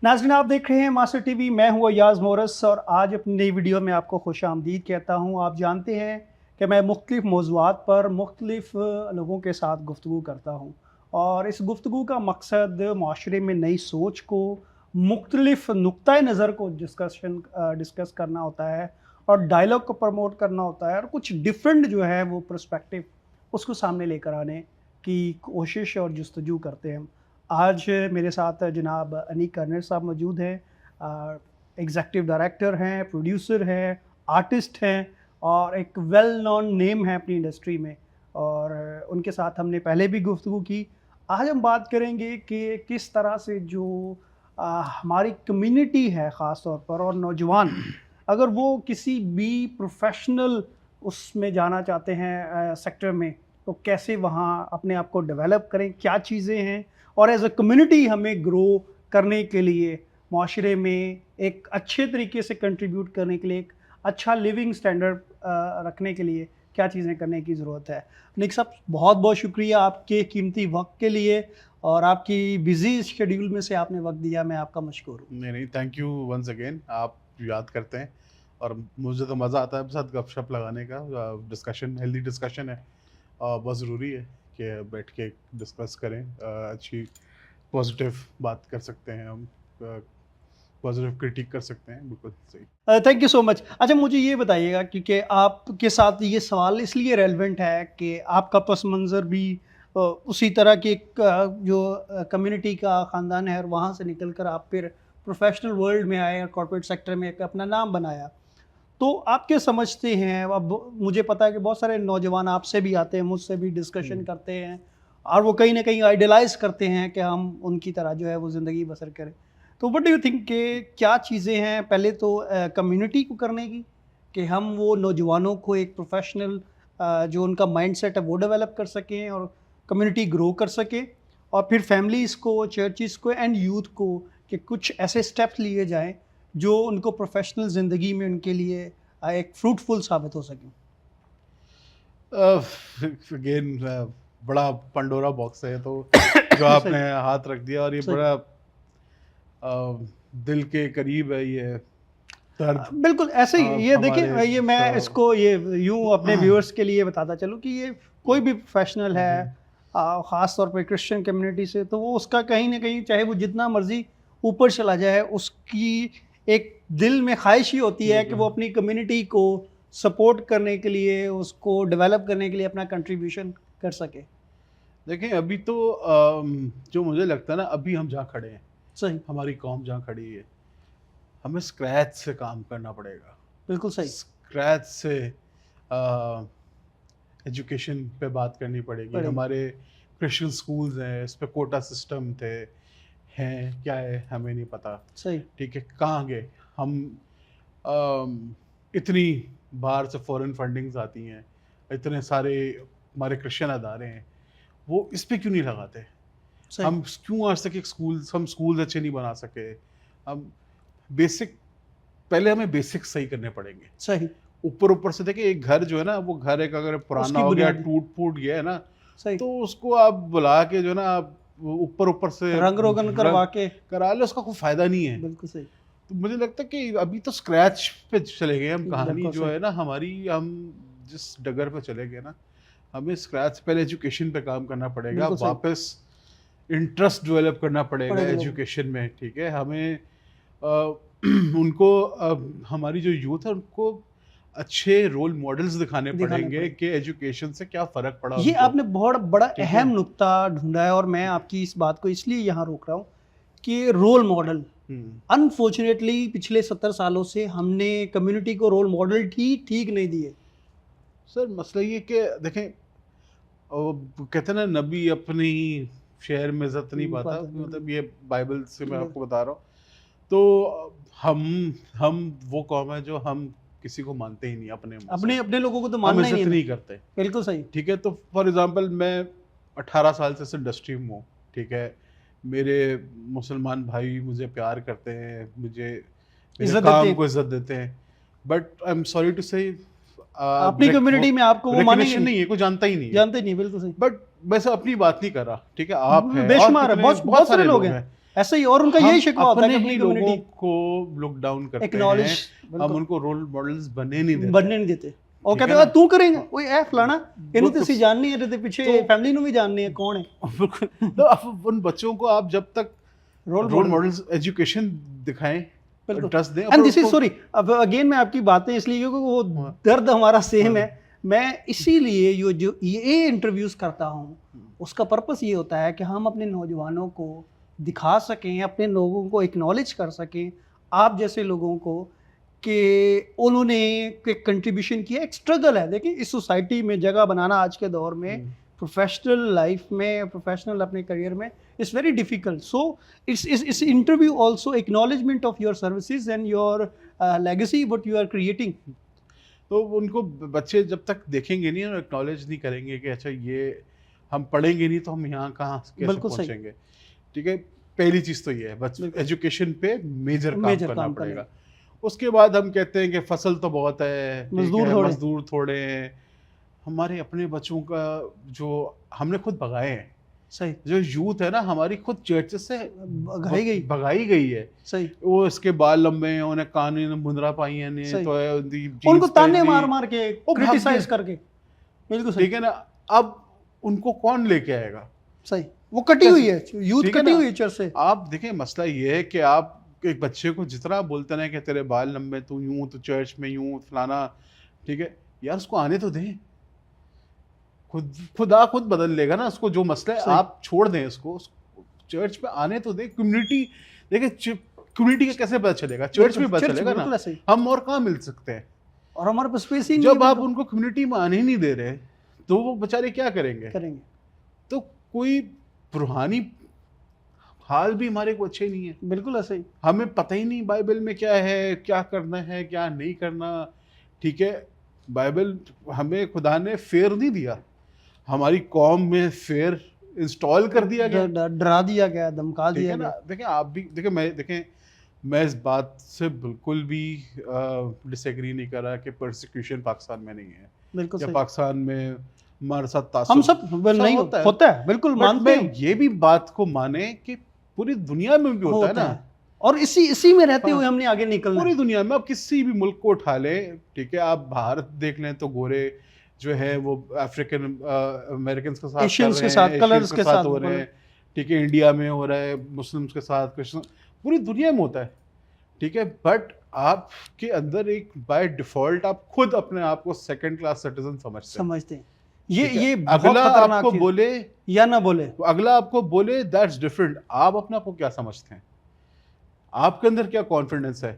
नाज़रीन, आप देख रहे हैं मास्टर टीवी। मैं हूँ अयाज़ मोरस और आज अपनी नई वीडियो में आपको खुशामदीद कहता हूँ। आप जानते हैं कि मैं मुख्तलिफ़ मौज़ूआत पर मुख्तलिफ़ लोगों के साथ गुफ्तगू करता हूँ और इस गुफ्तगू का मकसद माशरे में नई सोच को, मुख्तलिफ़ नुक्ता नज़र को डिस्कस करना होता है और डायलॉग को प्रमोट करना होता है और कुछ डिफरेंट जो है वो पर्सपेक्टिव उसको सामने लेकर आने की कोशिश और जुस्तजू करते हैं। आज मेरे साथ जनाब अनीक कर्नल साहब मौजूद हैं। एग्ज़ेक्टिव डायरेक्टर हैं, प्रोड्यूसर हैं, आर्टिस्ट हैं और एक वेल नोन नेम है अपनी इंडस्ट्री में और उनके साथ हमने पहले भी गुफ्तगू की। आज हम बात करेंगे कि किस तरह से जो हमारी कम्युनिटी है ख़ास तौर पर और नौजवान अगर वो किसी भी प्रोफ़ेशनल उसमें जाना चाहते हैं सेक्टर में, तो कैसे वहाँ अपने आप को डेवलप करें, क्या चीज़ें हैं और एज़ अ कम्युनिटी हमें ग्रो करने के लिए, माशरे में एक अच्छे तरीके से कंट्रीब्यूट करने के लिए, एक अच्छा लिविंग स्टैंडर्ड रखने के लिए क्या चीज़ें करने की ज़रूरत है। निक साहब, बहुत बहुत शुक्रिया आपके कीमती वक्त के लिए और आपकी बिजी शेड्यूल में से आपने वक्त दिया, मैं आपका मशकूर हूँ। नहीं, नहीं, थैंक यू वंस अगेन। आप याद करते हैं और मुझे तो मज़ा आता है आपके साथ गपशप लगाने का। डिस्कशन, हेल्दी डिस्कशन है। बहुत ज़रूरी है कि बैठ के डिस्कस करें। अच्छी पॉजिटिव बात कर सकते हैं हम। पॉजिटिव क्रिटिक कर सकते हैं, बिल्कुल सही। Thank you so much. अच्छा, मुझे ये बताइएगा क्योंकि आपके साथ ये सवाल इसलिए रेलेवेंट है कि आपका पस मंज़र भी उसी तरह की एक जो कम्युनिटी का ख़ानदान है और वहाँ से निकल कर आप फिर प्रोफेशनल वर्ल्ड में आए और कॉर्पोरेट सेक्टर में एक अपना नाम बनाया। तो आप क्या समझते हैं? अब मुझे पता है कि बहुत सारे नौजवान आपसे भी आते हैं, मुझसे भी डिस्कशन हुँ। करते हैं और वो कहीं न कहीं आइडलाइज़ करते हैं कि हम उनकी तरह जो है वो ज़िंदगी बसर करें। तो व्हाट डू यू थिंक कि क्या चीज़ें हैं पहले तो कम्युनिटी को करने की, कि हम वो नौजवानों को एक प्रोफ़ेशनल जो उनका माइंडसेट है वो डेवलप कर सकें और कम्युनिटी ग्रो कर सके और फिर फैमिलीज़ को, चर्चिज़ को एंड यूथ को कि कुछ ऐसे स्टेप्स लिए जाएँ जो उनको प्रोफ़ेशनल ज़िंदगी में उनके लिए एक फ्रूटफुल साबित हो सकें। अगेन बड़ा पंडोरा बॉक्स है, तो जो आपने सही, हाथ रख दिया, और ये सही। बड़ा दिल के करीब है ये दर्द। बिल्कुल ऐसे ही ये देखिए, हमारे ये मैं तो इसको ये यूँ अपने व्यूअर्स के लिए बताता चलूँ कि ये कोई भी प्रोफ़ेशनल है हम्म, ख़ास तौर पे क्रिश्चियन कम्युनिटी से, तो वो उसका कहीं न कहीं चाहे वो जितना मर्ज़ी ऊपर चला जाए, उसकी एक दिल में ख़्वाहिश ही होती है कि वो अपनी कम्युनिटी को सपोर्ट करने के लिए, उसको डेवलप करने के लिए अपना कंट्रीब्यूशन कर सके। देखें, अभी तो जो मुझे लगता है ना, अभी हम जहाँ खड़े हैं, सही, हमारी कौम जहाँ खड़ी है, हमें स्क्रैच से काम करना पड़ेगा। बिल्कुल सही, स्क्रैच से एजुकेशन पे बात करनी पड़ेगी। पड़ेगी। हमारे क्रिश्चियन स्कूल्स हैं, इस पे कोटा सिस्टम थे, हैं क्या है हमें नहीं पता। सही, ठीक है, कहाँ गए हम? इतनी बाहर से फॉरेन फंडिंग्स आती हैं, इतने सारे हमारे क्रिश्चियन अदारे हैं, वो इस पे क्यों नहीं लगाते? सही, हम क्यों आज तक एक स्कूल अच्छे नहीं बना सके? हम बेसिक पहले हमें बेसिक सही करने पड़ेंगे। सही, ऊपर-ऊपर से देखिए, एक घर जो है ना, वो घर एक अगर पुराना उसकी हो गया, बुनियादी टूट-फूट गया है ना, सही, तो उसको आप बुला के जो है ना, आप ऊपर-ऊपर से रंग-रोगन रंग करवा के करा लो, उसका कोई फ़ायदा नहीं है। बिल्कुल सही, तो मुझे लगता है कि अभी तो स्क्रैच पे चले गए हम। कहानी बिल्कुल जो सही, है ना हमारी, हम जिस डगर पे चले गए ना, हमें स्क्रैच पहले एजुकेशन पे काम करना पड़ेगा, बिल्कुल सही, वापस इंटरेस्ट डेवलप करना पड़ेगा पड़ेगा लोगों को, एजुकेशन में। ठीक है, हमें उनको हमारी जो यूथ है उनको अच्छे रोल मॉडल्स दिखाने दिखाने पड़ेंगे पड़ेंगे। कि एजुकेशन से क्या फ़र्क पड़ा ये उनको। आपने बहुत बड़ा ठीक अहम है। नुक्ता ढूँढा है और मैं आपकी इस बात को इसलिए यहाँ रोक रहा हूँ कि रोल मॉडल, हुँ। अनफॉर्चुनेटली पिछले 70 सालों से हमने कम्युनिटी को रोल मॉडल ठीक नहीं दिए। सर, मसला ये कि देखें, कहते हैं ना, नबी अपनी शहर में इज़्ज़त नहीं पाता, मतलब ये बाइबल से मैं आपको बता रहा हूँ। तो हम वो कौम है जो हम किसी को मानते ही नहीं अपने मुँह से। अपने अपने लोगों को तो हम मानना ही नहीं इज़्ज़त हमें। नहीं करते। बिल्कुल सही, ठीक है, तो फॉर एग्ज़ाम्पल मैं 18 साल से इस इंडस्ट्री में हूँ। ठीक है, मेरे मुसलमान भाई मुझे प्यार करते हैं, मुझे मेरे इज़्ज़त देते काम हैं। को इज़्ज़त देते हैं। But I am sorry to say, अपनी वो कम्युनिटी में आपको वो मानेंगे रिकग्निशन नहीं, नहीं है, कोई जानता ही नहीं है। जानते नहीं, बिल्कुल सही। बट वैसे अपनी बात नहीं कर रहा, ठीक है? आप हैं और बेशुमार है, कितने बहुत बहुत बहुत सारे सारे लोग लोग हैं। हैं। ऐसा ही, और उनका यही शिकवा होता है कि अपने अपनी ही लोगों कम्युनिटी को लुक डाउन करते एक्नॉलेज हैं, हम उनको रोल मॉडल्स बनने नहीं देते। बनने नहीं देते, और ठीक है कहते हैं ना? तू करेंगे ओए ए फलाना, इन्हें तो बिल्कुल। ਅਸੀਂ जाननी है, ते पीछे तो- फैमिली ਨੂੰ भी जाननी है कौन है बिल्कुल। तो अब उन बच्चों को आप जब तक role role model. Models education दिखाएं, बिल्कुल। ट्रस्ट दें, एंड दिस इज उसको- सॉरी, अब अगेन मैं आपकी बातें इसलिए क्योंकि वो हाँ। दर्द हमारा सेम हाँ। है, मैं इसीलिए जो ये इंटरव्यूज करता हूँ, उसका पर्पस ये होता है कि हम अपने नौजवानों को दिखा सकें, अपने लोगों को एक्नॉलेज कर सकें, आप जैसे लोगों को, कि उन्होंने एक कंट्रीब्यूशन किया, एक स्ट्रगल है। देखिए इस सोसाइटी में जगह बनाना आज के दौर में, प्रोफेशनल लाइफ में, प्रोफेशनल अपने करियर में, it's very difficult. So it's interview also acknowledgement of your services and your legacy what you are creating. तो उनको बच्चे जब तक देखेंगे नहीं और एक्नॉलेज नहीं करेंगे कि अच्छा ये हम पढ़ेंगे नहीं तो हम यहाँ कहाँ कैसे बिल्कुल सही। पहुँचेंगे। ठीक है, पहली चीज़ तो ये है, बिल्कुल। एजुकेशन पे मेजर काम Major करना काम पड़ेगा। उसके बाद हम कहते हैं कि फसल तो बहुत है, ठीक मजदूर है, थोड़े। मजदूर थोड़े हैं। हमारे अपने बच्चों का जो हमने खुद भगाए हैं, सही, जो यूथ है ना हमारी, खुद चर्च से भगाई गई। भगाई गई है। सही, वो इसके बाल लंबे हैं, उन्हें कान में मुंदरा पाई ने, सही। तो है उनको जीन्स ताने पहन ली। मार मार के, वो भाग क्रिटिसाइज गए। करके। बिल्कुल सही, ठीक है ना, अब उनको कौन लेके आएगा? सही। वो कटी हुई है, यूथ ठीक है कटी ना? हुई है चर्च से। आप देखें, मसला ये है कि आप एक बच्चे को जितना बोलते ना कि तेरे बाल लंबे, तू यूं, तू चर्च में यूं, फलाना, ठीक है यार, उसको आने तो दें। खुद बदल लेगा ना उसको, जो मसला है सही। आप छोड़ दें उसको चर्च पे आने तो दें। कम्युनिटी, देखिए कम्युनिटी का कैसे पता चलेगा? चर्च में पता चर्च, चलेगा बिल्कुल ना। ऐसे ही। हम और कहाँ मिल सकते हैं? और हमारे पास स्पेस ही नहीं जब है, आप बिल्कुल। उनको कम्युनिटी में आने ही नहीं दे रहे तो वो बेचारे क्या करेंगे? करेंगे। तो कोई रूहानी हाल भी हमारे को अच्छे नहीं है। बिल्कुल ऐसे ही। हमें पता ही नहीं बाइबल में क्या है, क्या करना है, क्या नहीं करना। ठीक है, बाइबल हमें खुदा ने फेयर नहीं दिया, हमारी कौम में फेयर इंस्टॉल कर दिया गया, डरा दिया गया, धमका ठीक दिया है ना। गया। देखें आप भी देखें, मैं इस बात से बिल्कुल भी डिसएग्री नहीं कर रहा कि परसिक्यूशन पाकिस्तान में नहीं है, बिल्कुल या सही। पाकिस्तान में हमारे साथ हम तासुब सब नहीं होता होता है। है, बिल्कुल बट मानते मैं हैं। ये भी बात को माने कि पूरी दुनिया में भी होता है ना। और इसी में रहते हाँ। हुए हमने आगे निकलना पूरी है। दुनिया में आप किसी भी मुल्क को उठा लें, ठीक है, आप भारत देख लें तो गोरे जो है वो अफ्रीकन अमेरिकन के साथ एशियंस कर के रहे साथ, हैं, कलर्स एशियंस के साथ हो रहे हैं, ठीक है, इंडिया में हो रहा है, मुस्लिम्स के साथ, क्रिश्चियन, पूरी दुनिया में होता है, ठीक है। बट आपके अंदर एक बाय डिफॉल्ट आप खुद अपने आप को सेकंड क्लास सिटीजन समझते हैं। ये बहुत अगला खतरनाक आपको चीज़। बोले या ना बोले, अगला आपको बोले दैट्स डिफरेंट, आप अपने आप को क्या समझते हैं, आपके अंदर क्या कॉन्फिडेंस है,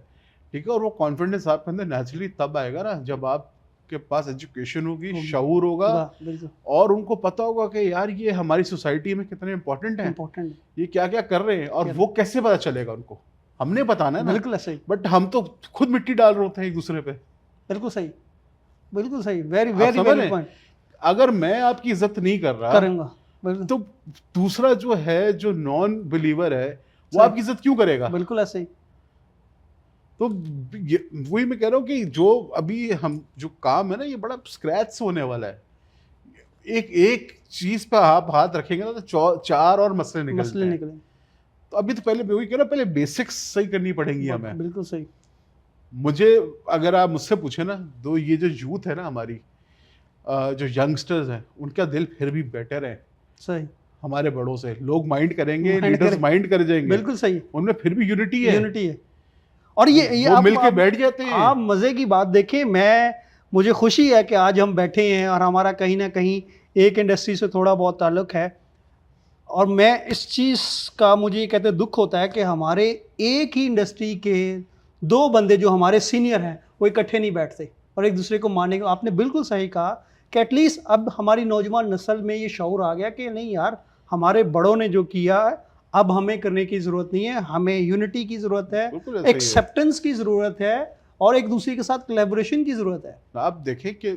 ठीक है। और वो कॉन्फिडेंस आपके अंदर नेचुरली तब आएगा ना जब आपके पास एजुकेशन होगी, शऊर होगा, बिल्कुल और उनको पता होगा कि यार ये हमारी सोसाइटी में कितने इंपॉर्टेंट हैं, इम्पोर्टेंट। ये क्या क्या कर रहे हैं, और वो कैसे पता चलेगा उनको, हमने बताना है ना। बिल्कुल ऐसे ही। बट हम तो खुद मिट्टी डाल रहे होते हैं एक दूसरे पे। बिल्कुल सही, बिल्कुल सही। वेरी आप वेरी समझ वेरी रहे हैं? पॉइंट अगर मैं आपकी इज्जत नहीं कर रहा करूंगा, बिल्कुल तो दूसरा जो है, जो नॉन बिलीवर है, वो सही। आपकी इज्जत क्यों करेगा? बिल्कुल ऐसे ही। तो वही मैं कह रहा हूँ कि जो अभी हम जो काम है ना, ये बड़ा स्क्रैच से होने वाला है। एक चीज पे आप हाथ रखेंगे ना तो चार और मसले निकलते हैं। निकले। तो अभी तो पहले वही कह रहा हूं, पहले बेसिक्स सही करनी पड़ेंगी हमें। बिल्कुल सही। मुझे अगर आप मुझसे पूछे ना, तो ये जो यूथ है ना हमारी, जो यंगस्टर्स हैं, उनका दिल फिर भी बेटर है सही। हमारे बड़ों से। लोग माइंड करेंगे, Mind लीडर्स करें। माइंड कर जाएंगे, बिल्कुल सही। उनमें फिर भी यूनिटी है, यूनिटी है। और ये वो आप मिलके बैठ जाते हैं। आप मजे की बात देखें, मुझे खुशी है कि आज हम बैठे हैं और हमारा कहीं ना कहीं एक इंडस्ट्री से थोड़ा बहुत ताल्लुक है। और मैं इस चीज़ का, मुझे ये कहते दुख होता है कि हमारे एक ही इंडस्ट्री के दो बंदे जो हमारे सीनियर हैं वो इकट्ठे नहीं बैठते और एक दूसरे को मानने को। आपने बिल्कुल सही कहा कि एटलीस्ट अब हमारी नौजवान नस्ल में ये शऊर आ गया कि नहीं यार, हमारे बड़ों ने जो किया है अब हमें करने की ज़रूरत नहीं है, हमें यूनिटी की ज़रूरत बिल्कुल है, ऐसा ही है। एक्सेप्टेंस की ज़रूरत है और एक दूसरे के साथ कोलैबोरेशन की ज़रूरत है। आप देखें कि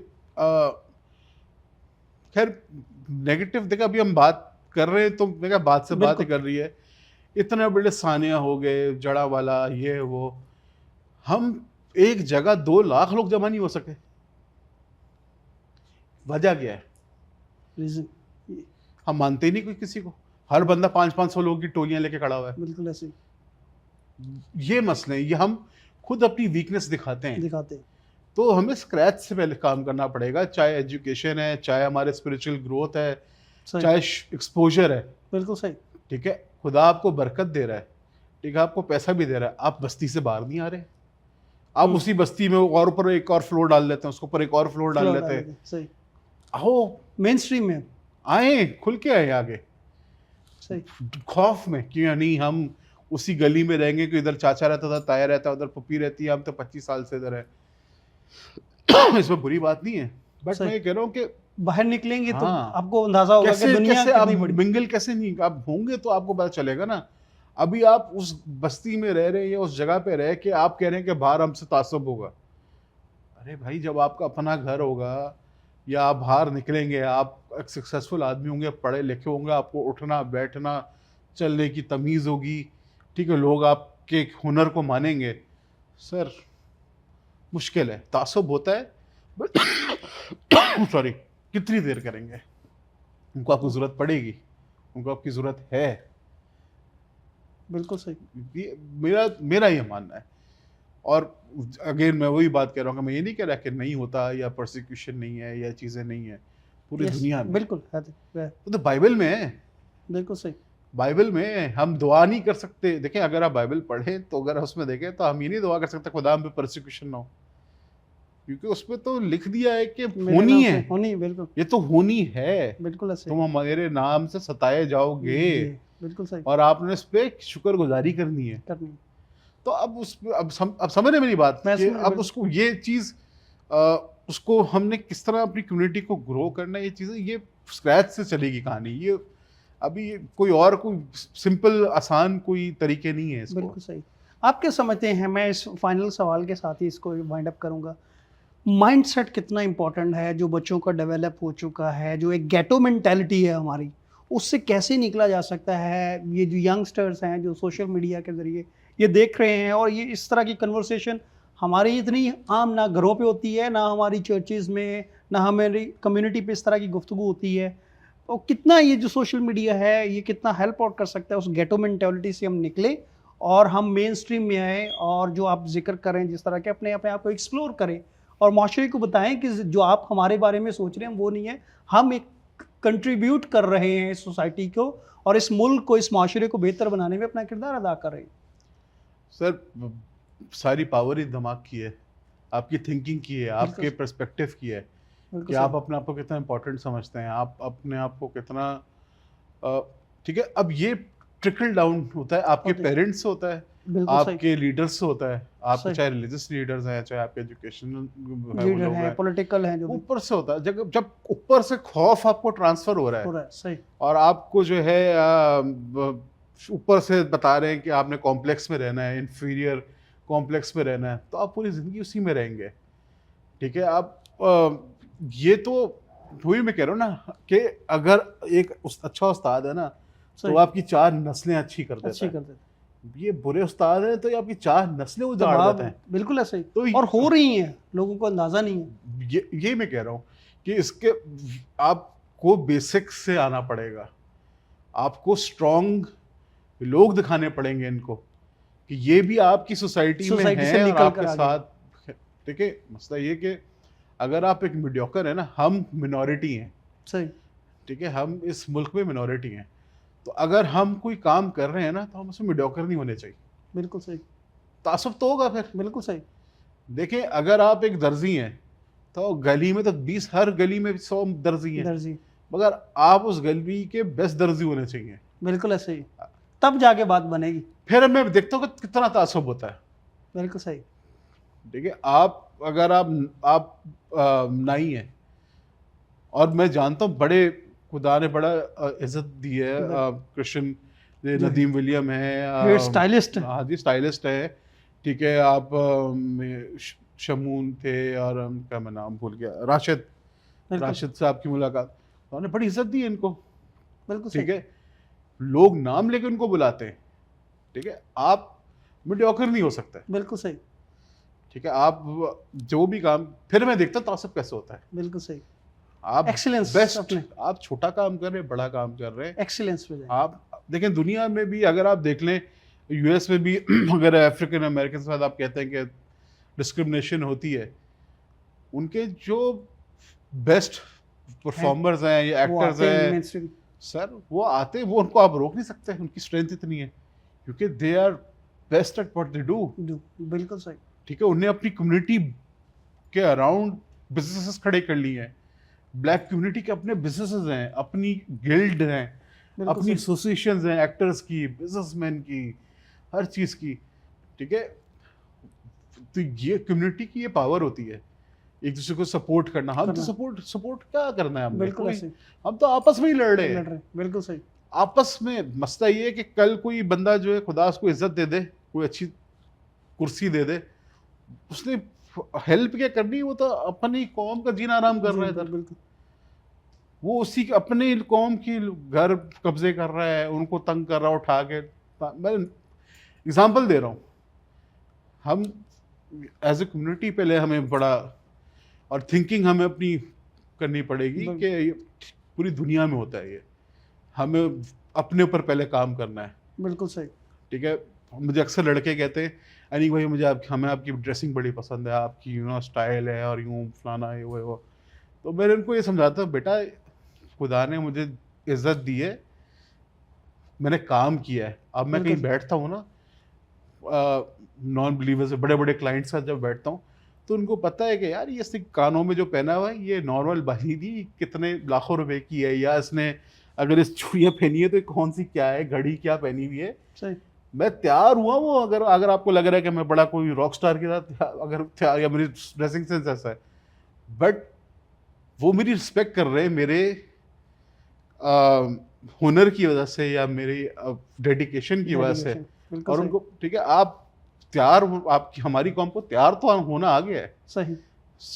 खैर नेगेटिव, देखा अभी हम बात कर रहे हैं तो देखा बात से बात ही कर रही है, इतने बड़े सानिया हो गए, जड़ा वाला, ये वो, हम एक जगह 2 लाख लोग जमा नहीं हो सके। वजह क्या है? रीजन हम मानते ही नहीं कोई किसी को। हर बंदा 500 लोगों की टोलियां लेके खड़ा हुआ है। बिल्कुल ऐसे ही ये मसले हैं, ये हम खुद अपनी वीकनेस दिखाते हैं। दिखाते हैं। तो हमें स्क्रैच से पहले काम करना पड़ेगा, चाहे एजुकेशन है, चाहे हमारे स्पिरिचुअल ग्रोथ है, सही, चाहे एक्सपोजर है। बिल्कुल सही, ठीक है, खुदा आपको बरकत दे रहा है, ठीक है, आपको पैसा भी दे रहा है, आप बस्ती से बाहर नहीं आ रहे, आप उसी बस्ती में और ऊपर एक और फ्लोर डाल लेते हैं, उसके ऊपर एक और फ्लोर डाल लेते हैं। सही, आओ मेन स्ट्रीम में, आए, खुल के आए आगे। सही, खौफ में कि नहीं हम उसी गली में रहेंगे कि इधर चाचा रहता था, ताया रहता है, उधर पप्पी रहती है, हम तो 25 साल से इधर है। इसमें बुरी बात नहीं है, बट मैं ये कह रहा हूँ कि बाहर निकलेंगे तो हाँ, आपको अंदाजा होगा कि दुनिया कैसे आप कितनी बड़ी। मिंगल कैसे नहीं आप होंगे तो आपको पता चलेगा ना। अभी आप उस बस्ती में रह रहे हैं या उस जगह पे रह के आप कह रहे हैं कि बाहर हमसे तासुब होगा। अरे भाई, जब आपका अपना घर होगा या आप बाहर निकलेंगे, आप एक सक्सेसफुल आदमी होंगे, पढ़े लिखे होंगे, आपको उठना बैठना चलने की तमीज़ होगी, ठीक है, लोग आपके हुनर को मानेंगे। सर मुश्किल है, तासुब होता है, बट सॉरी, कितनी देर करेंगे? उनको आपको ज़रूरत पड़ेगी, उनको आपकी ज़रूरत है। बिल्कुल सही, ये मेरा ये मानना है। और अगेन मैं वही बात कह रहा हूँ कि मैं ये नहीं कह रहा कि नहीं होता या प्रोसिक्यूशन नहीं है या चीज़ें नहीं है, पूरी दुनिया में बिल्कुल है, तो बाइबल में है। बिल्कुल सही, बाइबल में हम दुआ नहीं कर सकते। देखें, अगर आप बाइबल पढ़ें तो अगर उसमें देखें तो हम ये नहीं दुआ कर सकते खुदा हम पे प्रोसिक्यूशन ना हो, क्योंकि उसमें तो लिख दिया है कि होनी है, होनी, बिल्कुल, ये तो होनी है, बिल्कुल ऐसे, तुम हमारे नाम से सताए जाओगे बिल्कुल सही, और आपने इस पे शुक्रगुजारी करनी है। तो अब अब समझ में मेरी बात कि अब उसको ये चीज़ उसको हमने किस तरह अपनी कम्युनिटी को ग्रो करना है, ये चीज़ें ये स्क्रैच से चलेगी कहानी। ये अभी कोई सिंपल आसान कोई तरीके नहीं है इसको। बिल्कुल सही। आप क्या समझते हैं, मैं इस फाइनल सवाल के साथ ही इसको वाइंड अप करूंगा, माइंडसेट कितना इंपॉर्टेंट है जो बच्चों का डेवलप हो चुका है, जो एक गेटो मेंटालिटी है हमारी, उससे कैसे निकला जा सकता है? ये जो यंगस्टर्स हैं जो सोशल मीडिया के ज़रिए ये देख रहे हैं और ये इस तरह की कन्वर्सेशन हमारी इतनी आम ना घरों पे होती है, ना हमारी चर्चेज़ में, ना हमारी कम्युनिटी पे इस तरह की गुफ्तगू होती है, तो कितना ये जो सोशल मीडिया है ये कितना हेल्प आउट कर सकता है उस गेटो मेंटालिटी से हम निकले और हम मेन स्ट्रीम में आए और जो आप जिक्र करें जिस तरह के अपने आप को एक्सप्लोर करें और माशरे को बताएं कि जो आप हमारे बारे में सोच रहे हैं वो नहीं है, हम एक कंट्रीब्यूट कर रहे हैं इस सोसाइटी को और इस मुल्क को, इस माशरे को बेहतर बनाने में अपना किरदार अदा कर रहे हैं। सर सारी पावर ही दिमाग की है, आपकी थिंकिंग की है, आपके पर्सपेक्टिव की है कि आप अपने आप को कितना इंपॉर्टेंट समझते हैं, आप अपने आप को कितना ठीक है। अब ये ट्रिकल डाउन होता है, आपके पेरेंट्स से होता है, आपके लीडर्स से होता है, आपके चाहे रिलीजियस लीडर्स हैं, चाहे आपके एजुकेशनल लीडर हैं, पॉलिटिकल हैं, जो ऊपर से होता है। जब ऊपर से खौफ आपको ट्रांसफर हो रहा है सही, और आपको जो है ऊपर से बता रहे हैं कि आपने कॉम्प्लेक्स में रहना है, इन्फीरियर कॉम्प्लेक्स में रहना है, तो आप पूरी ज़िंदगी उसी में रहेंगे। ठीक है, आप ये तो वही मैं कह रहा हूँ ना कि अगर एक अच्छा उस्ताद है ना तो आपकी 4 नस्लें अच्छी कर देता है। ये बुरे उस्ताद हैं तो ये आपकी 4 नस्लें उजाड़ देते हैं। बिल्कुल ऐसे ही, तो और हो रही हैं, लोगों को अंदाजा नहीं है। ये मैं कह रहा हूँ कि इसके आपको बेसिक्स से आना पड़ेगा, आपको स्ट्रॉन्ग लोग दिखाने पड़ेंगे इनको कि ये भी आपकी सोसाइटी में है और आपके साथ। ठीक है, मसला ये कि अगर आप एक मीडियोकर है ना, हम मिनॉरिटी हैं, सही, ठीक है, हम इस मुल्क में मिनॉरिटी हैं, तो अगर हम कोई काम कर रहे हैं ना तो हम उसमें मीडियोकर नहीं होने चाहिए। बिल्कुल सही, तासुब तो होगा फिर। बिल्कुल सही। देखें, अगर आप एक दर्जी हैं तो गली में तो 20 हर गली में 100 दर्जी हैं, मगर आप उस गली के बेस्ट दर्जी होने चाहिए। बिल्कुल ऐसे ही, तब जाके बात बनेगी। फिर मैं देखता हूँ कि कितना तासुब होता है। बिल्कुल सही। ठीक है, अगर आप नाई हैं और मैं जानता हूँ बड़े खुदा ने बड़ा इज्जत दी है, क्रिश्चियन नदीम विलियम है, स्टाइलिस्ट, हाँ जी स्टाइलिस्ट है, ठीक है, आप शमून थे और क्या मैं नाम भूल गया, राशिद साहब की मुलाकात, उन्होंने बड़ी इज्जत दी है इनको। बिल्कुल ठीक है, लोग नाम लेके उनको बुलाते हैं। ठीक है, आप मीडियोकर नहीं हो सकते। बिल्कुल सही। ठीक है, आप जो भी काम, फिर मैं देखता हूँ तासुब कैसे होता है। बिल्कुल सही। आप Excellence बेस्ट, अपने। आप छोटा काम कर रहे हैं, बड़ा काम कर रहे हैं। एक्सीलेंस पे जाएं। आप देखें दुनिया में भी अगर आप देख लें, यूएस में भी अगर अफ्रीकन अमेरिकन के साथ आप कहते हैं कि डिस्क्रिमिनेशन होती है, उनके जो बेस्ट परफॉर्मर्स हैं या वो एक्टर्स आते हैं हैं mainstream। सर, वो आते हैं, वो उनको आप रोक नहीं सकते, उनकी स्ट्रेंथ इतनी है क्योंकि they are best at what they do. बिल्कुल सही। ठीक है, उन्हें अपनी कम्युनिटी के अराउंड बिजनेसेस खड़े कर लिए हैं। ब्लैक कम्युनिटी के अपने बिजनेसेस हैं, अपनी गिल्ड हैं, बिल्कुल अपनी सही। एसोसिएशंस हैं, एक्टर्स की, बिजनेसमैन की, हर चीज़ की। ठीक है, तो ये कम्युनिटी की ये पावर होती है, एक दूसरे को सपोर्ट करना। हम तो सपोर्ट क्या करना है हमने, बिल्कुल ऐसे हम तो आपस में ही लड़ रहे हैं। बिल्कुल सही। आपस में मसला ये है कि कल कोई बंदा जो है खुदा उसको इज्जत दे दे, कोई अच्छी कुर्सी दे दे, उसने हेल्प क्या करनी, वो तो अपनी कौम का जीना आराम कर रहा है इधर। बिल्कुल। वो उसी अपने कौम की घर कब्जे कर रहा है, उनको तंग कर रहा है उठा के। मैं एग्जांपल दे रहा हूँ, हम एज ए कम्युनिटी पहले हमें बड़ा और थिंकिंग हमें अपनी करनी पड़ेगी कि ये पूरी दुनिया में होता है, ये हमें अपने ऊपर पहले काम करना है। बिल्कुल सही। ठीक है, मुझे अक्सर लड़के कहते हैं अनिक भाई मुझे हमें आपकी ड्रेसिंग बड़ी पसंद है, आपकी स्टाइल है और यूँ फलाना है वो। तो मैंने उनको ये समझाता हूँ, बेटा खुदा ने मुझे इज्जत दी है, मैंने काम किया है। अब मैं कहीं बैठता हूँ ना, नॉन बिलीवर्स से बड़े बड़े क्लाइंट्स के साथ जब बैठता हूँ, तो उनको पता है कि यार ये इसने कानों में जो पहना हुआ है ये नॉर्मल बाली नहीं, कितने लाखों रुपए की है, या इसने अगर इस चूड़ियाँ पहनी है तो कौन सी क्या है, घड़ी क्या पहनी हुई है। सही। मैं तैयार हुआ वो, अगर आपको लग रहा है कि मैं बड़ा कोई रॉक स्टार के साथ अगर तैयार, या मेरी ड्रेसिंग सेंस ऐसा है, बट वो मेरी रिस्पेक्ट कर रहे हैं मेरे हुनर की वजह से या मेरी डेडिकेशन की वजह से। और उनको ठीक है, आप तैयार हो, आपकी हमारी कौम को तैयार तो होना आ गया है। सही।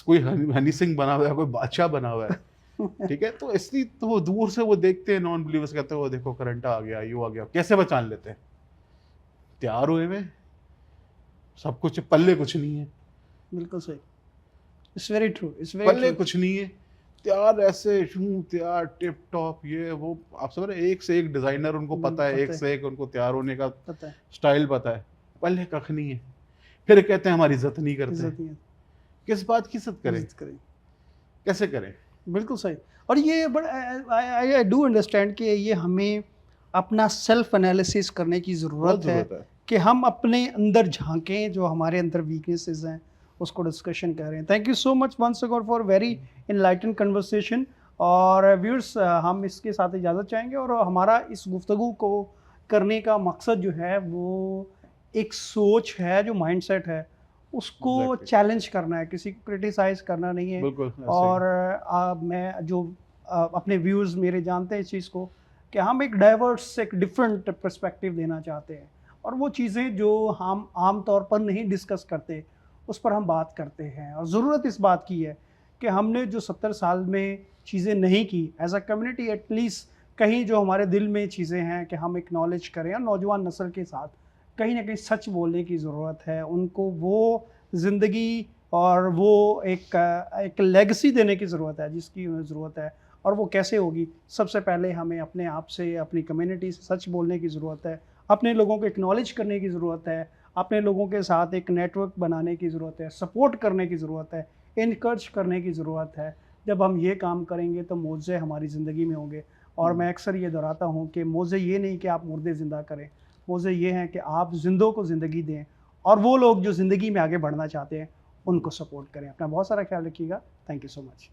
कोई हनी सिंह बना हुआ है, कोई बादशाह बना हुआ है। ठीक है, तो इसलिए तो वो दूर से वो देखते हैं, नॉन बिलीवर्स कहते हैं वो देखो करंट आ गया, यू आ गया, कैसे पहचान लेते हैं? तैयार हुए में सब कुछ, पल्ले कुछ नहीं है। बिल्कुल सही। इट्स वेरी ट्रू, पल्ले कुछ नहीं है, तैयार ऐसे तैयार टिप टॉप, ये वो आप समझ रहे, एक से एक डिजाइनर उनको पता है, एक से एक उनको तैयार होने का स्टाइल पता है, पल्ले कख नहीं है। फिर कहते हैं हमारी इज्जत नहीं करते। किस बात की इज्जत करें, कैसे करें? बिल्कुल सही। और ये आई डू अंडरस्टैंड कि ये हमें अपना सेल्फ एनालिसिस करने की ज़रूरत है कि हम अपने अंदर झांकें, जो हमारे अंदर वीकनेसेस हैं उसको डिस्कशन कर रहे हैं। Thank you so much once again for very enlighten conversation. और व्यूअर्स, हम इसके साथ इजाज़त चाहेंगे, और हमारा इस गुफ्तगू को करने का मकसद जो है वो एक सोच है, जो माइंडसेट है उसको चैलेंज करना है, किसी को क्रिटिसाइज करना नहीं है। और मैं जो अपने व्यूअर्स मेरे जानते हैं इस चीज़ को कि हम एक डाइवर्स, एक डिफरेंट पर्सपेक्टिव देना चाहते हैं, और वो चीज़ें जो हम आम तौर पर नहीं डिस्कस करते उस पर हम बात करते हैं। और ज़रूरत इस बात की है कि हमने जो 70 साल में चीज़ें नहीं की एज अ कम्युनिटी, एटलीस्ट कहीं जो हमारे दिल में चीज़ें हैं कि हम एक्नॉलेज करें। और नौजवान नस्ल के साथ कहीं ना कहीं सच बोलने की ज़रूरत है, उनको वो ज़िंदगी और वो एक लेगेसी देने की ज़रूरत है जिसकी उन्हें ज़रूरत है। और वो कैसे होगी? सबसे पहले हमें अपने आप से, अपनी कम्युनिटी से सच बोलने की ज़रूरत है, अपने लोगों को एक्नॉलेज करने की ज़रूरत है, अपने लोगों के साथ एक नेटवर्क बनाने की ज़रूरत है, सपोर्ट करने की ज़रूरत है, इनकरेज करने की ज़रूरत है। जब हम ये काम करेंगे तो मोज़े हमारी ज़िंदगी में होंगे। और मैं अक्सर ये दोहराता हूँ कि मोज़े ये नहीं कि आप मुर्दे ज़िंदा करें, मोज़े ये हैं कि आप जिंदों को ज़िंदगी दें, और वो लोग जो ज़िंदगी में आगे बढ़ना चाहते हैं उनको सपोर्ट करें। अपना बहुत सारा ख्याल रखिएगा। Thank you so much.